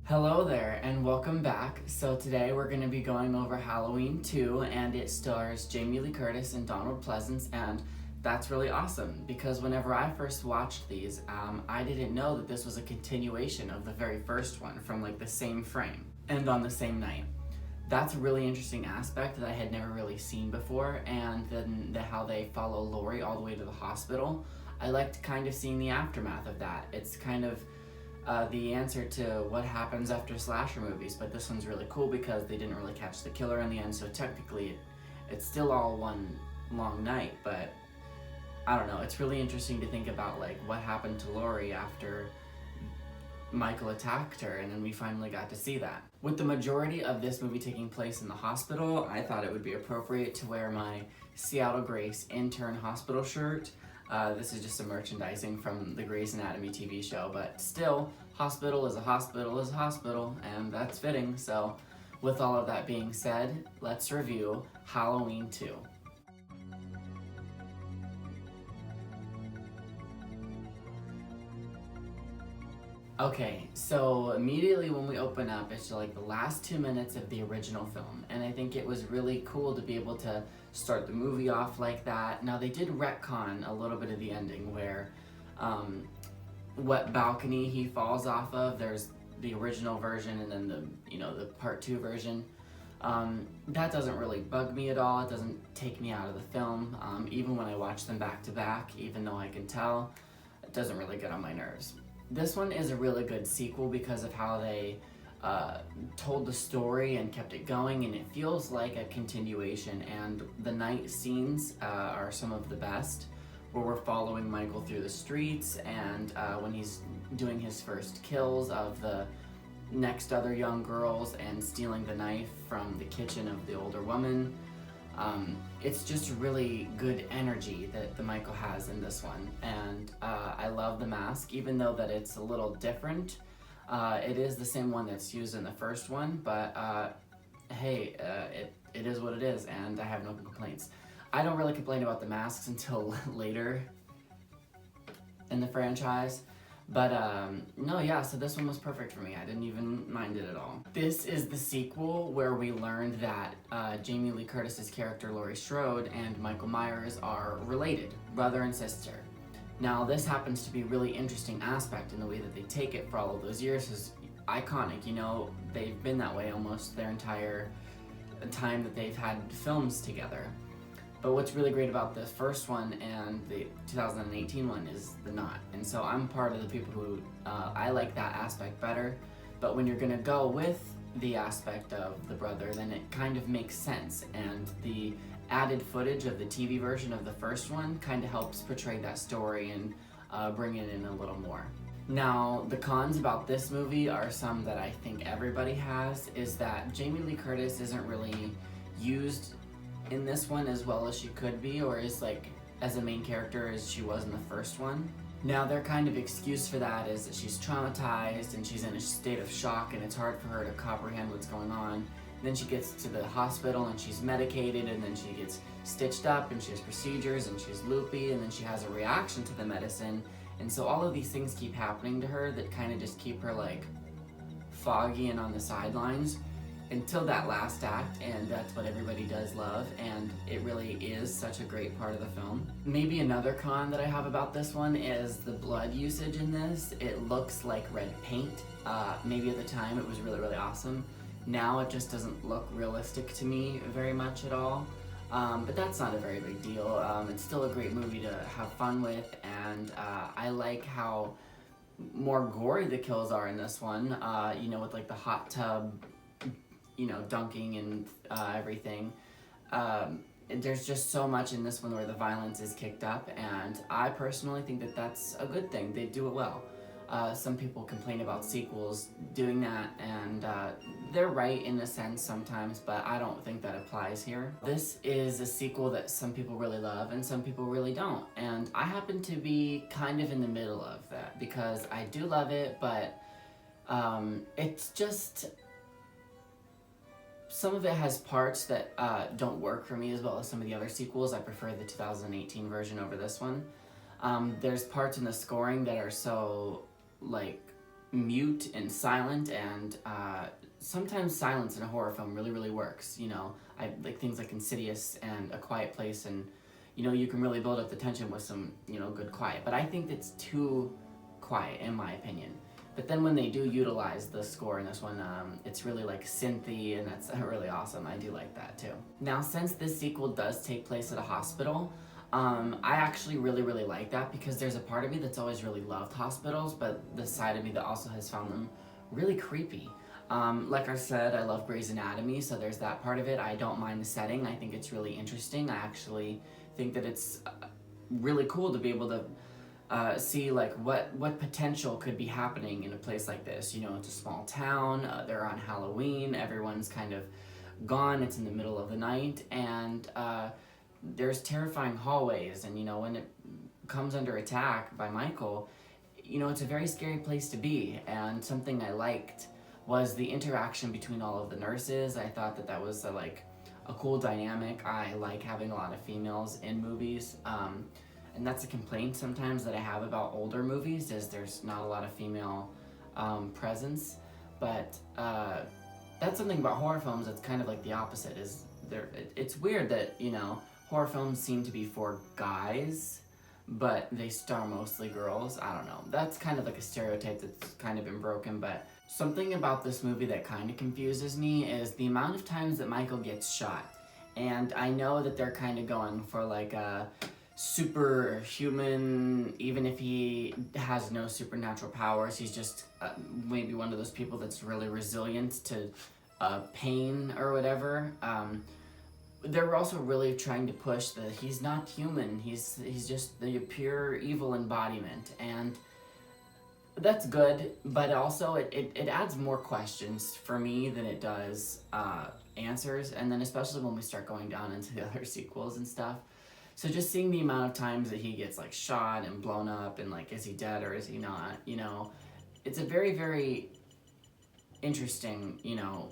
Hello there and welcome back. So today we're going to be going over Halloween 2 and it stars Jamie Lee Curtis and Donald Pleasence, and that's really awesome because whenever I first watched these, I didn't know that this was a continuation of the very first one from like the same frame and on the same night. That's a really interesting aspect that I had never really seen before, and then how they follow Laurie all the way to the hospital. I liked kind of seeing the aftermath of that. It's kind of the answer to what happens after slasher movies, but this one's really cool because they didn't really catch the killer in the end, so technically it's still all one long night, but I don't know, it's really interesting to think about like what happened to Laurie after Michael attacked her, and then we finally got to see that. With the majority of this movie taking place in the hospital, I thought it would be appropriate to wear my Seattle Grace intern hospital shirt. This is just some merchandising from the Grey's Anatomy TV show, but still, hospital is a hospital is a hospital, and that's fitting. So with all of that being said, let's review Halloween 2. Okay, so immediately when we open up, it's like the last 2 minutes of the original film, and I think it was really cool to be able to start the movie off like that. Now they did retcon a little bit of the ending where what balcony he falls off of, there's the original version and then the part 2 version. That doesn't really bug me at all. It doesn't take me out of the film, even when I watch them back to back, even though I can tell, it doesn't really get on my nerves. This one is a really good sequel because of how they told the story and kept it going, and it feels like a continuation, and the night scenes are some of the best, where we're following Michael through the streets and when he's doing his first kills of the next other young girls and stealing the knife from the kitchen of the older woman. It's just really good energy that the Michael has in this one, and I love the mask, even though that it's a little different. It is the same one that's used in the first one, but hey, it is what it is, and I have no complaints. I don't really complain about the masks until later in the franchise. But no, yeah, so this one was perfect for me. I didn't even mind it at all. This is the sequel where we learned that Jamie Lee Curtis's character Laurie Strode and Michael Myers are related, brother and sister. Now this happens to be a really interesting aspect in the way that they take it for all of those years is iconic. You know, they've been that way almost their entire time that they've had films together. But what's really great about the first one and the 2018 one is the knot. And so I'm part of the people who, I like that aspect better. But when you're gonna go with the aspect of the brother, then it kind of makes sense. And the added footage of the TV version of the first one kind of helps portray that story and bring it in a little more. Now, the cons about this movie are some that I think everybody has, is that Jamie Lee Curtis isn't really used in this one as well as she could be, or is like as a main character as she was in the first one. Now their kind of excuse for that is that she's traumatized and she's in a state of shock and it's hard for her to comprehend what's going on. Then she gets to the hospital and she's medicated, and then she gets stitched up and she has procedures and she's loopy, and then she has a reaction to the medicine, and so all of these things keep happening to her that kind of just keep her like foggy and on the sidelines until that last act, and that's what everybody does love, and it really is such a great part of the film. Maybe another con that I have about this one is the blood usage in this. It looks like red paint. Maybe at the time it was really, really awesome. Now it just doesn't look realistic to me very much at all. But that's not a very big deal. It's still a great movie to have fun with, and I like how more gory the kills are in this one, with like the hot tub dunking and everything. There's just so much in this one where the violence is kicked up, and I personally think that that's a good thing. They do it well. Some people complain about sequels doing that, and they're right in a sense sometimes, but I don't think that applies here. This is a sequel that some people really love and some people really don't, and I happen to be kind of in the middle of that because I do love it, but it's just, some of it has parts that don't work for me as well as some of the other sequels. I prefer the 2018 version over this one. There's parts in the scoring that are so, like, mute and silent, and sometimes silence in a horror film really works. You know, I like things like Insidious and A Quiet Place, and you know, you can really build up the tension with some, you know, good quiet. But I think it's too quiet, in my opinion. But then when they do utilize the score in this one, it's really like synthy, and that's really awesome. I do like that too. Now, since this sequel does take place at a hospital, I actually really like that, because there's a part of me that's always really loved hospitals, but the side of me that also has found them really creepy. Like I said, I love Grey's Anatomy, so there's that part of it. I don't mind the setting. I think it's really interesting. I actually think that it's really cool to be able to see like what potential could be happening in a place like this. You know, it's a small town, they're on Halloween, everyone's kind of gone, it's in the middle of the night, and there's terrifying hallways, and you know, when it comes under attack by Michael, you know, it's a very scary place to be. And something I liked was the interaction between all of the nurses. I thought that was like a cool dynamic. I like having a lot of females in movies. And that's a complaint sometimes that I have about older movies, is there's not a lot of female presence. But that's something about horror films that's kind of like the opposite. Is there? It's weird that, you know, horror films seem to be for guys, but they star mostly girls. I don't know. That's kind of like a stereotype that's kind of been broken. But something about this movie that kind of confuses me is the amount of times that Michael gets shot. And I know that they're kind of going for like a superhuman, even if he has no supernatural powers, he's just maybe one of those people that's really resilient to pain or whatever. They're also really trying to push that he's not human, he's just the pure evil embodiment, and that's good, but also it adds more questions for me than it does answers, and then especially when we start going down into the other sequels and stuff. So just seeing the amount of times that he gets like shot and blown up, and like, is he dead or is he not, you know, it's a very interesting, you know,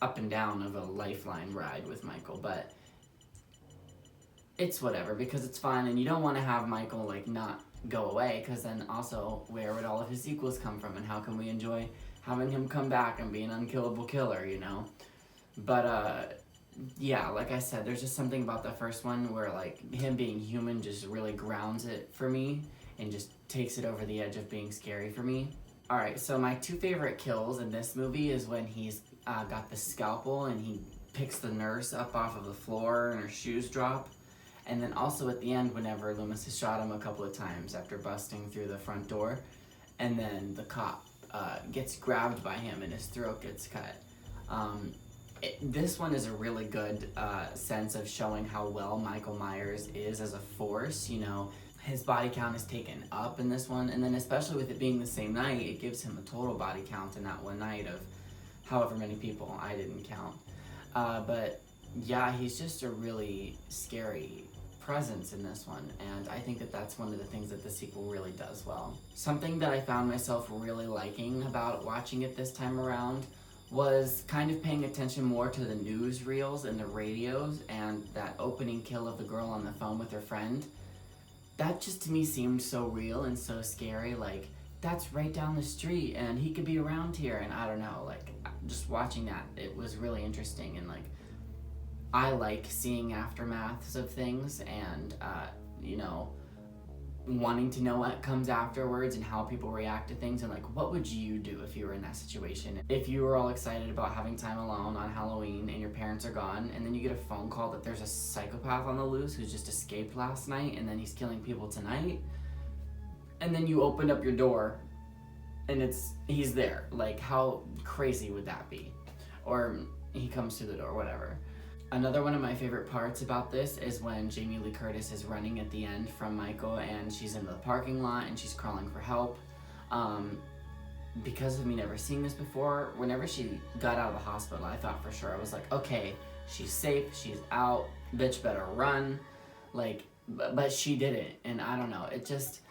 up and down of a lifeline ride with Michael. But it's whatever, because it's fun, and you don't want to have Michael like not go away, because then also where would all of his sequels come from, and how can we enjoy having him come back and be an unkillable killer, you know? But yeah, like I said, there's just something about the first one where like him being human just really grounds it for me and just takes it over the edge of being scary for me. Alright, so my two favorite kills in this movie is when he's got the scalpel and he picks the nurse up off of the floor and her shoes drop. And then also at the end, whenever Loomis has shot him a couple of times after busting through the front door, and then the cop gets grabbed by him and his throat gets cut. This one is a really good sense of showing how well Michael Myers is as a force. You know, his body count is taken up in this one, and then especially with it being the same night, it gives him a total body count in that one night of however many people. I didn't count. But yeah, he's just a really scary presence in this one, and I think that that's one of the things that the sequel really does well. Something that I found myself really liking about watching it this time around was kind of paying attention more to the newsreels and the radios, and that opening kill of the girl on the phone with her friend. That just to me seemed so real and so scary. Like, that's right down the street and he could be around here, and I don't know, like, just watching that, it was really interesting. And like, I like seeing aftermaths of things, and you know, wanting to know what comes afterwards and how people react to things, and like, what would you do if you were in that situation? If you were all excited about having time alone on Halloween and your parents are gone, and then you get a phone call that there's a psychopath on the loose who's just escaped last night and then he's killing people tonight, and then you open up your door and he's there. Like, how crazy would that be? Or he comes through the door, whatever. Another one of my favorite parts about this is when Jamie Lee Curtis is running at the end from Michael, and she's in the parking lot and she's crawling for help. Because of me never seeing this before, whenever she got out of the hospital, I thought for sure, I was like, okay, she's safe, she's out, bitch better run. Like, but she didn't, and I don't know, it just,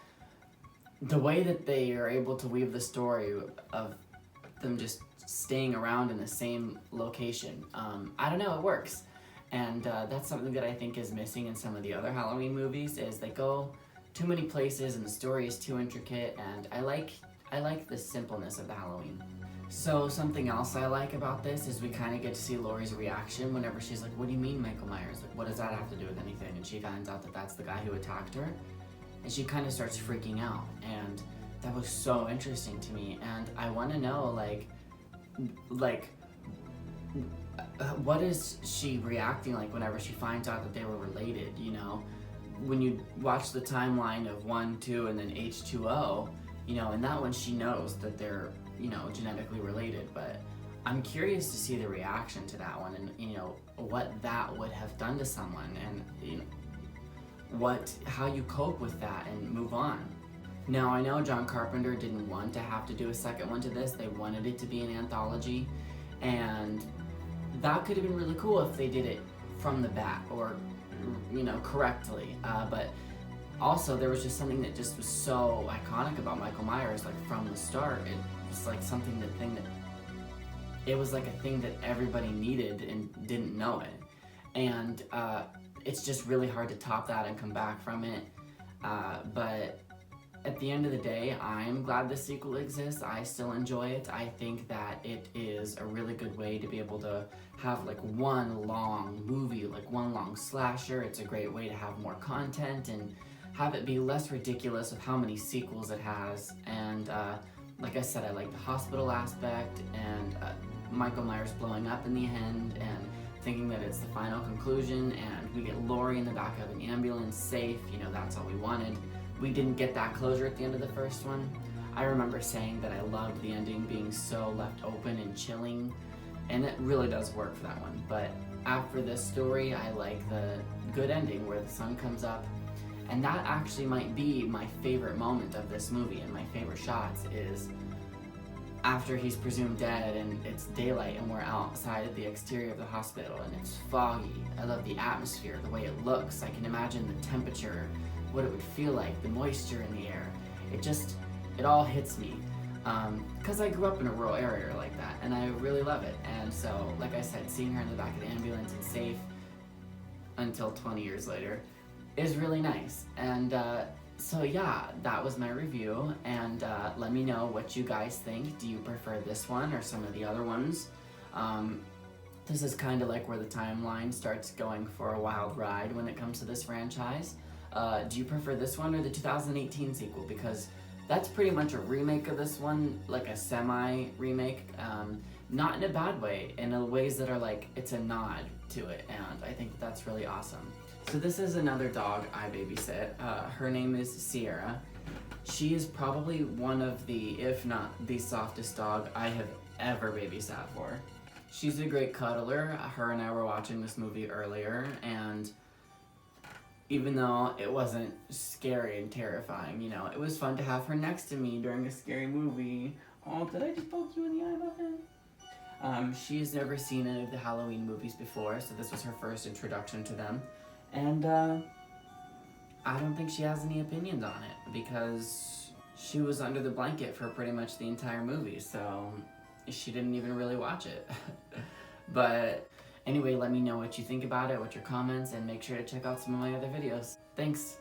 the way that they are able to weave the story of them just staying around in the same location, I don't know, it works. And that's something that I think is missing in some of the other Halloween movies, is they go too many places and the story is too intricate, and I like I like the simpleness of the Halloween. So something else I like about this is we kind of get to see Laurie's reaction whenever she's like, what do you mean Michael Myers? Like, what does that have to do with anything? And she finds out that that's the guy who attacked her. And she kind of starts freaking out. And that was so interesting to me. And I want to know, what is she reacting like whenever she finds out that they were related, you know? When you watch the timeline of 1, 2, and then H2O, you know, in that one she knows that they're, you know, genetically related, but I'm curious to see the reaction to that one and, you know, what that would have done to someone and, you know, how you cope with that and move on. Now, I know John Carpenter didn't want to have to do a second one to this. They wanted it to be an anthology, and that could have been really cool if they did it from the bat or, you know, correctly. But also, there was just something that just was so iconic about Michael Myers, like from the start. It was like it was like a thing that everybody needed and didn't know it. And it's just really hard to top that and come back from it. But at the end of the day, I'm glad the sequel exists. I still enjoy it. I think that it is a really good way to be able to have like one long movie, like one long slasher. It's a great way to have more content and have it be less ridiculous of how many sequels it has. And like I said, I like the hospital aspect and Michael Myers blowing up in the end and thinking that it's the final conclusion, and we get Laurie in the back of an ambulance safe. You know, that's all we wanted. We didn't get that closure at the end of the first one. I remember saying that I loved the ending being so left open and chilling, and it really does work for that one. But after this story, I like the good ending where the sun comes up, and that actually might be my favorite moment of this movie, and my favorite shots is after he's presumed dead and it's daylight and we're outside at the exterior of the hospital and it's foggy. I love the atmosphere, the way it looks. I can imagine the temperature, what it would feel like, the moisture in the air. It all hits me. Because I grew up in a rural area like that, and I really love it. And so, like I said, seeing her in the back of the ambulance and safe until 20 years later is really nice. And so yeah, that was my review, and let me know what you guys think. Do you prefer this one or some of the other ones? This is kind of like where the timeline starts going for a wild ride when it comes to this franchise. Do you prefer this one or the 2018 sequel? Because that's pretty much a remake of this one, like a semi-remake, not in a bad way, in ways that are like, it's a nod to it, and I think that's really awesome. So this is another dog I babysit. Her name is Sierra. She is probably one of the, if not the softest dog I have ever babysat for. She's a great cuddler. Her and I were watching this movie earlier, and even though it wasn't scary and terrifying, you know, it was fun to have her next to me during a scary movie. Oh, did I just poke you in the eye, Muffin? She's never seen any of the Halloween movies before, so this was her first introduction to them. And I don't think she has any opinions on it because she was under the blanket for pretty much the entire movie, so she didn't even really watch it. But anyway, let me know what you think about it, what your comments, and make sure to check out some of my other videos. Thanks!